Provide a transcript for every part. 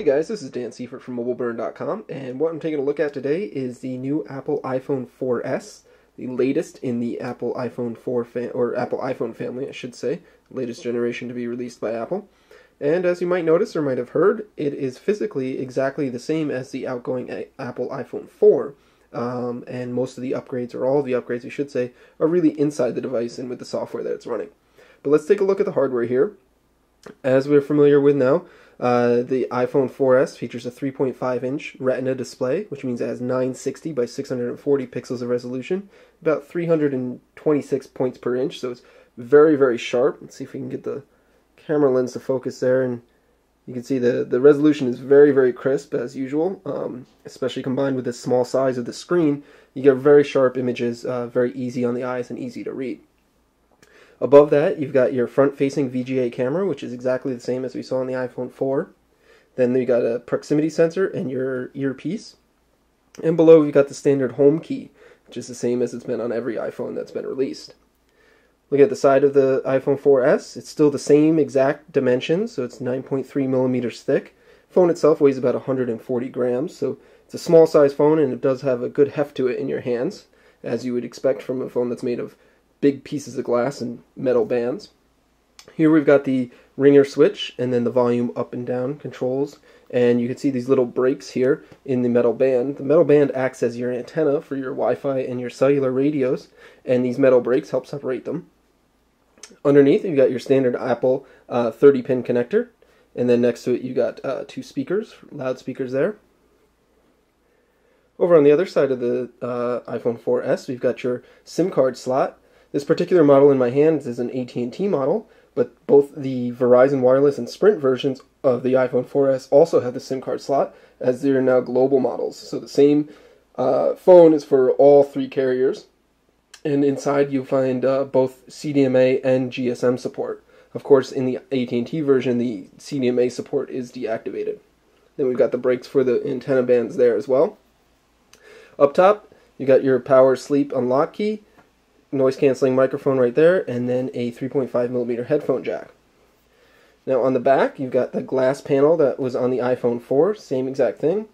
guys, this is Dan Seifert from mobileburn.com, and what I'm taking a look at today is the new Apple iPhone 4S, the latest in the Apple iPhone 4 Apple iPhone family, I should say, latest generation to be released by Apple. And as you might notice or might have heard, it is physically exactly the same as the outgoing Apple iPhone 4. And most of the upgrades, or all of the upgrades, I should say, are really inside the device and with the software that it's running. But let's take a look at the hardware here. As we're familiar with now, the iPhone 4S features a 3.5-inch Retina display, which means it has 960 by 640 pixels of resolution, about 326 points per inch, so it's very, very sharp. Let's see if we can get the camera lens to focus there, and you can see the resolution is very, very crisp as usual, especially combined with the small size of the screen. You get very sharp images, very easy on the eyes and easy to read. Above that, you've got your front-facing VGA camera, which is exactly the same as we saw on the iPhone 4. Then you got a proximity sensor and your earpiece. And below, you've got the standard home key, which is the same as it's been on every iPhone that's been released. Look at the side of the iPhone 4S. It's still the same exact dimensions, so it's 9.3 millimeters thick. The phone itself weighs about 140 grams, so it's a small size phone, and it does have a good heft to it in your hands, as you would expect from a phone that's made of big pieces of glass and metal bands. Here we've got the ringer switch and then the volume up and down controls, and you can see these little breaks here in the metal band. The metal band acts as your antenna for your Wi-Fi and your cellular radios, and these metal breaks help separate them. Underneath you've got your standard Apple 30-pin connector, and then next to it you've got two speakers, loudspeakers there. Over on the other side of the iPhone 4S we've got your SIM card slot. This particular model in my hands is an AT&T model, but both the Verizon Wireless and Sprint versions of the iPhone 4S also have the SIM card slot, as they are now global models. So the same phone is for all three carriers, and inside you'll find both CDMA and GSM support. Of course, in the AT&T version, the CDMA support is deactivated. Then we've got the brakes for the antenna bands there as well. Up top, you got your power sleep unlock key, noise cancelling microphone right there, and then a 3.5mm headphone jack. Now on the back you've got the glass panel that was on the iPhone 4, same exact thing.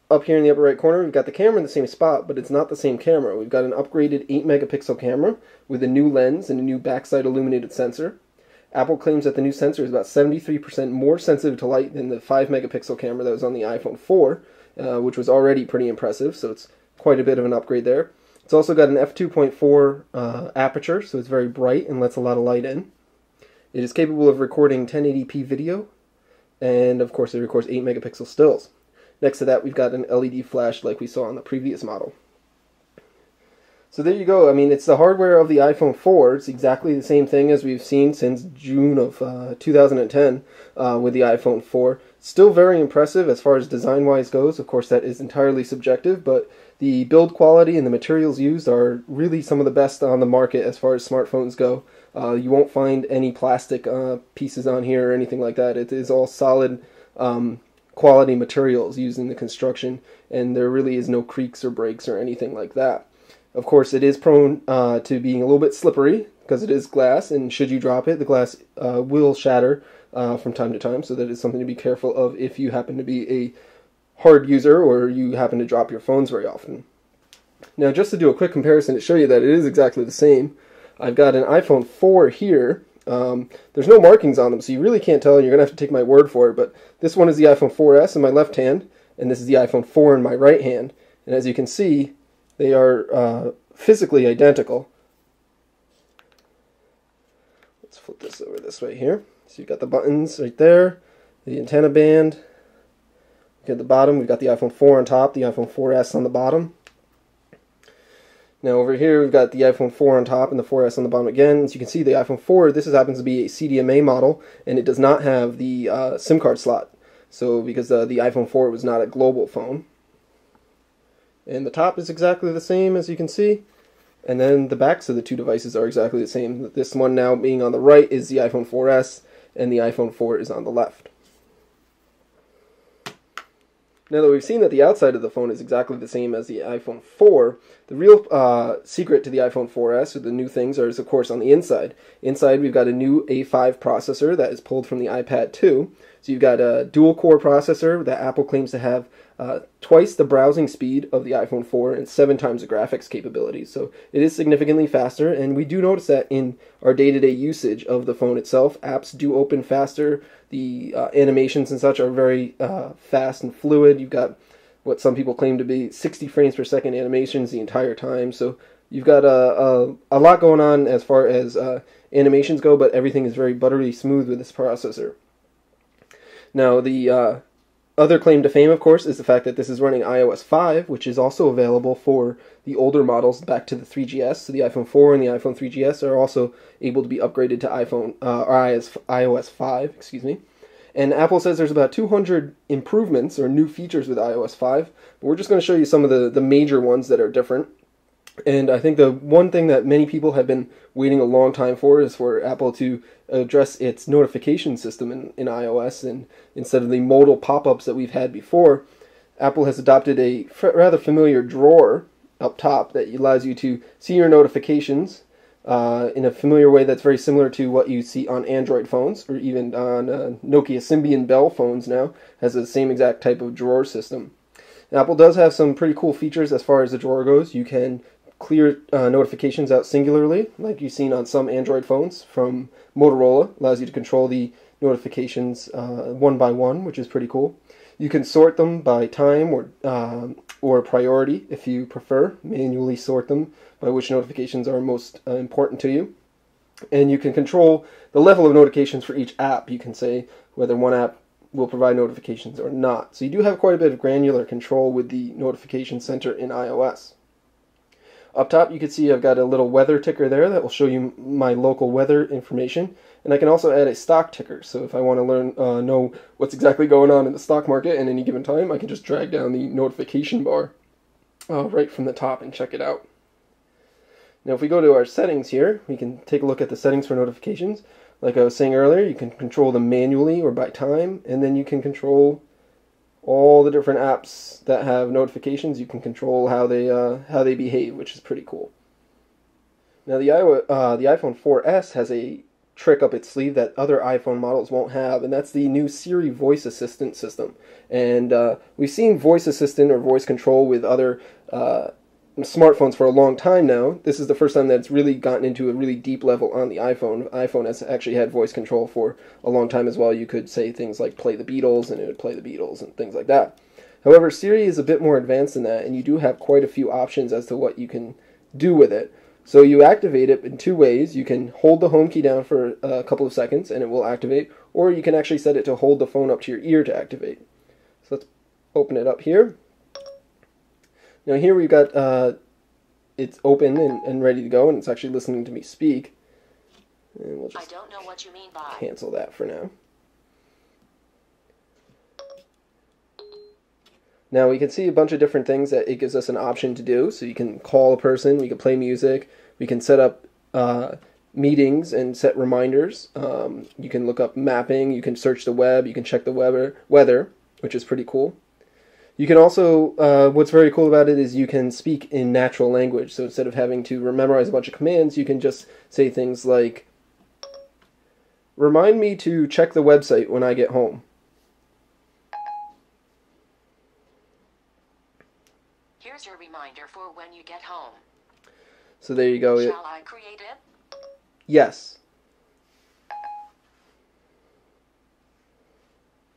Up here in the upper right corner we've got the camera in the same spot, but it's not the same camera. We've got an upgraded 8-megapixel camera with a new lens and a new backside illuminated sensor. Apple claims that the new sensor is about 73% more sensitive to light than the 5-megapixel camera that was on the iPhone 4, which was already pretty impressive, so it's quite a bit of an upgrade there. It's also got an f2.4 aperture, so it's very bright and lets a lot of light in. It is capable of recording 1080p video, and of course it records 8-megapixel stills. Next to that we've got an LED flash like we saw on the previous model. So there you go. I mean, it's the hardware of the iPhone 4. It's exactly the same thing as we've seen since June of 2010 with the iPhone 4. Still very impressive as far as design-wise goes. Of course, that is entirely subjective, but the build quality and the materials used are really some of the best on the market as far as smartphones go. You won't find any plastic pieces on here or anything like that. It is all solid quality materials used in the construction, and there really is no creaks or breaks or anything like that. Of course, it is prone to being a little bit slippery because it is glass, and should you drop it, the glass will shatter from time to time, so that is something to be careful of if you happen to be a hard user or you happen to drop your phones very often. Now, just to do a quick comparison to show you that it is exactly the same, I've got an iPhone 4 here. There's no markings on them, so you really can't tell, and you're going to have to take my word for it, but this one is the iPhone 4S in my left hand, and this is the iPhone 4 in my right hand, and as you can see, they are physically identical. Let's flip this over this way here. So you've got the buttons right there, the antenna band. At the bottom, we've got the iPhone 4 on top, the iPhone 4S on the bottom. Now over here, we've got the iPhone 4 on top and the 4S on the bottom again. As you can see, the iPhone 4, this happens to be a CDMA model, and it does not have the SIM card slot. So because the iPhone 4 was not a global phone. And the top is exactly the same, as you can see. And then the backs of the two devices are exactly the same. This one now being on the right is the iPhone 4S, and the iPhone 4 is on the left. Now that we've seen that the outside of the phone is exactly the same as the iPhone 4, the real secret to the iPhone 4S, or the new things, is of course on the inside. Inside we've got a new A5 processor that is pulled from the iPad 2. So you've got a dual-core processor that Apple claims to have twice the browsing speed of the iPhone 4 and 7 times the graphics capabilities. So it is significantly faster, and we do notice that in our day-to-day usage of the phone itself. Apps do open faster. The animations and such are very fast and fluid. You've got what some people claim to be 60 frames per second animations the entire time. So you've got a lot going on as far as animations go, but everything is very buttery smooth with this processor. Now, the other claim to fame, of course, is the fact that this is running iOS 5, which is also available for the older models back to the 3GS. So the iPhone 4 and the iPhone 3GS are also able to be upgraded to iOS 5, excuse me. And Apple says there's about 200 improvements or new features with iOS 5, but we're just going to show you some of the major ones that are different. And I think the one thing that many people have been waiting a long time for is for Apple to address its notification system in iOS, and instead of the modal pop-ups that we've had before, Apple has adopted a rather familiar drawer up top that allows you to see your notifications in a familiar way that's very similar to what you see on Android phones, or even on Nokia Symbian Bell phones now, has the same exact type of drawer system. Apple does have some pretty cool features as far as the drawer goes. You can clear notifications out singularly, like you've seen on some Android phones from Motorola. Allows you to control the notifications one by one, which is pretty cool. You can sort them by time or priority if you prefer. Manually sort them by which notifications are most important to you. And you can control the level of notifications for each app. You can say whether one app will provide notifications or not. So you do have quite a bit of granular control with the notification center in iOS. Up top, you can see I've got a little weather ticker there that will show you my local weather information, and I can also add a stock ticker. So if I want to know what's exactly going on in the stock market at any given time, I can just drag down the notification bar right from the top and check it out. Now, if we go to our settings here, we can take a look at the settings for notifications. Like I was saying earlier, you can control them manually or by time, and then you can control all the different apps that have notifications. You can control how they behave, which is pretty cool. Now the iPhone 4S has a trick up its sleeve that other iPhone models won't have, and that's the new Siri voice assistant system. And we've seen voice assistant or voice control with other smartphones for a long time now. This is the first time that it's really gotten into a really deep level on the iPhone. iPhone has actually had voice control for a long time as well. You could say things like play the Beatles, and it would play the Beatles and things like that. However, Siri is a bit more advanced than that, and you do have quite a few options as to what you can do with it. So you activate it in two ways. You can hold the home key down for a couple of seconds and it will activate, or you can actually set it to hold the phone up to your ear to activate. So let's open it up here. Now here we've got it's open and ready to go, and it's actually listening to me speak. And we'll just I don't know what you mean by cancel that for now. Now we can see a bunch of different things that it gives us an option to do. So you can call a person, we can play music, we can set up meetings and set reminders. You can look up mapping, you can search the web, you can check the weather, which is pretty cool. You can also, what's very cool about it is you can speak in natural language. So instead of having to memorize a bunch of commands, you can just say things like, remind me to check the website when I get home. Here's your reminder for when you get home. So there you go. Shall I create it? Yes.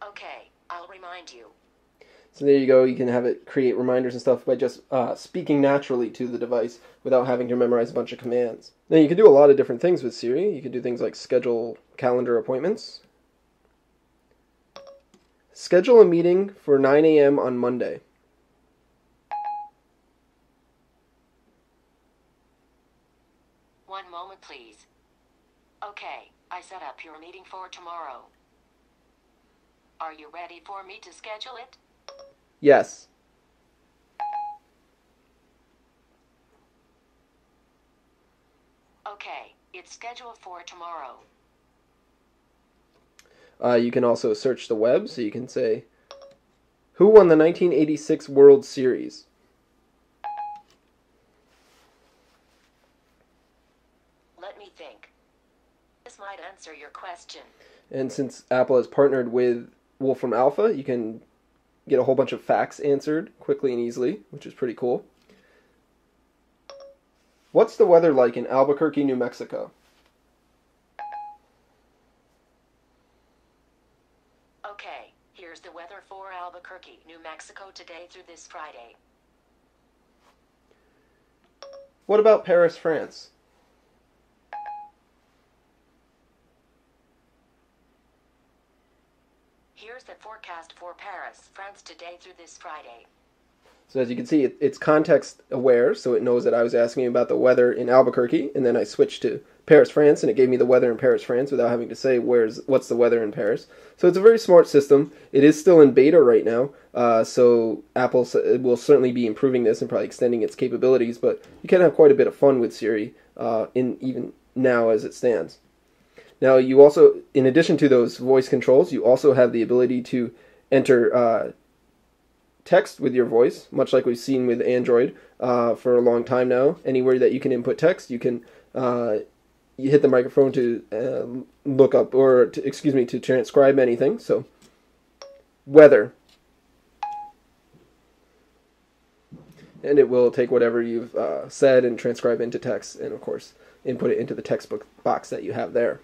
Okay, I'll remind you. So there you go. You can have it create reminders and stuff by just speaking naturally to the device without having to memorize a bunch of commands. Now you can do a lot of different things with Siri. You can do things like schedule calendar appointments. Schedule a meeting for 9 a.m. on Monday. One moment, please. Okay, I set up your meeting for tomorrow. Are you ready for me to schedule it? Yes. Okay, it's scheduled for tomorrow. You can also search the web, so you can say, Who won the 1986 World Series? Let me think. This might answer your question. And since Apple has partnered with Wolfram Alpha, you can get a whole bunch of facts answered quickly and easily, which is pretty cool. What's the weather like in Albuquerque, New Mexico? Okay, here's the weather for Albuquerque, New Mexico today through this Friday. What about Paris, France? Here's the forecast for Paris, France today through this Friday. So as you can see, it's context aware, so it knows that I was asking about the weather in Albuquerque, and then I switched to Paris, France, and it gave me the weather in Paris, France, without having to say what's the weather in Paris. So it's a very smart system. It is still in beta right now, so Apple will certainly be improving this and probably extending its capabilities, but you can have quite a bit of fun with Siri, even now as it stands. Now, you also, in addition to those voice controls, you also have the ability to enter text with your voice, much like we've seen with Android for a long time now. Anywhere that you can input text, you can you hit the microphone to look up, or to transcribe anything. So, weather. And it will take whatever you've said and transcribe into text, and of course, input it into the text box that you have there.